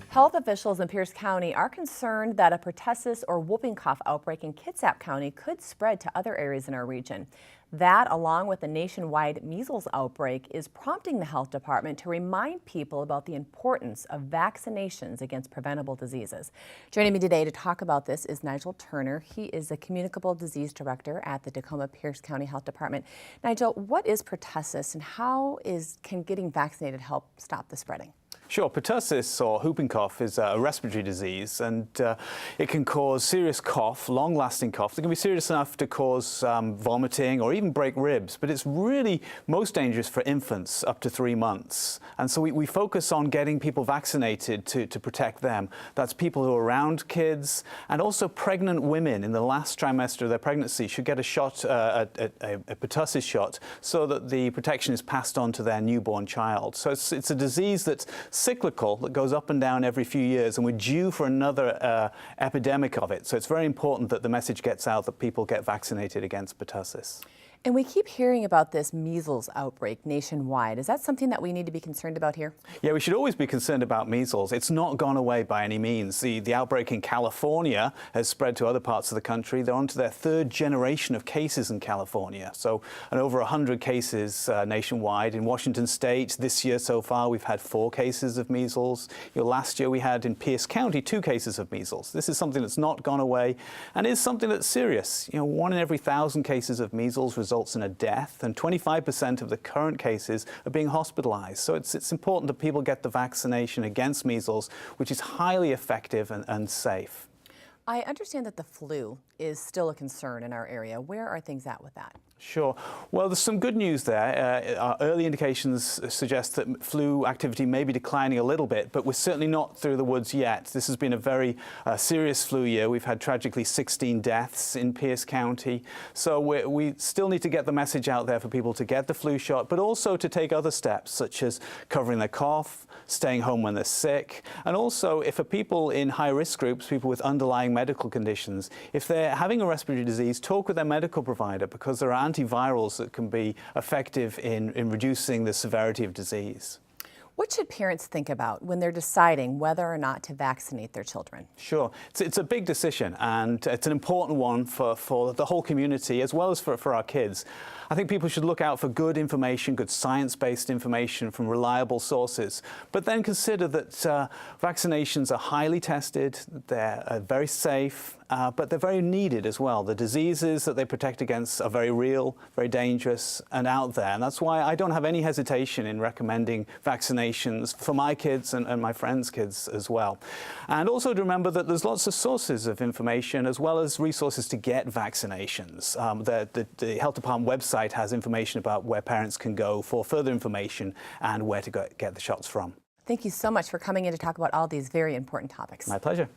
Health officials in Pierce County are concerned that a pertussis or whooping cough outbreak in Kitsap County could spread to other areas in our region. That, along with the nationwide measles outbreak, is prompting the health department to remind people about the importance of vaccinations against preventable diseases. Joining me today to talk about this is Nigel Turner. He is the Communicable Disease Director at the Tacoma Pierce County Health Department. Nigel, what is pertussis and how can getting vaccinated help stop the spreading? Sure. Pertussis, or whooping cough, is a respiratory disease, and it can cause serious cough, long-lasting cough. It can be serious enough to cause vomiting or even break ribs, but it's really most dangerous for infants up to 3 months. And so we focus on getting people vaccinated to protect them. That's people who are around kids, and also pregnant women in the last trimester of their pregnancy should get a shot, a pertussis shot, so that the protection is passed on to their newborn child. So it's a disease that's cyclical, that goes up and down every few years, and we're due for another epidemic of it. So it's very important that the message gets out that people get vaccinated against pertussis. And we keep hearing about this measles outbreak nationwide. Is that something that we need to be concerned about here? Yeah, we should always be concerned about measles. It's not gone away by any means. The outbreak in California has spread to other parts of the country. They're onto their third generation of cases in California. So, and over 100 cases nationwide. In Washington State, this year so far, we've had 4 cases of measles. Last year we had in Pierce County 2 cases of measles. This is something that's not gone away and is something that's serious. 1 in every 1,000 cases of measles results in a death, and 25% of the current cases are being hospitalized. So it's important that people get the vaccination against measles, which is highly effective and safe. I understand that the flu is still a concern in our area. Where are things at with that? Sure. Well, there's some good news there. Our early indications suggest that flu activity may be declining a little bit, but we're certainly not through the woods yet. This has been a very serious flu year. We've had tragically 16 deaths in Pierce County. So we still need to get the message out there for people to get the flu shot, but also to take other steps, such as covering their cough, staying home when they're sick, and also if people in high-risk groups, people with underlying medical conditions, if they're having a respiratory disease, talk with their medical provider, because there are antivirals that can be effective in reducing the severity of disease. What should parents think about when they're deciding whether or not to vaccinate their children? Sure. It's a big decision, and it's an important one for the whole community as well as for our kids. I think people should look out for good information, good science-based information from reliable sources, but then consider that vaccinations are highly tested, they're very safe, but they're very needed as well. The diseases that they protect against are very real, very dangerous, and out there. And that's why I don't have any hesitation in recommending vaccinations for my kids and my friends' kids as well. And also to remember that there's lots of sources of information as well as resources to get vaccinations. The Health Department website has information about where parents can go for further information and where to get the shots from. Thank you so much for coming in to talk about all these very important topics. My pleasure.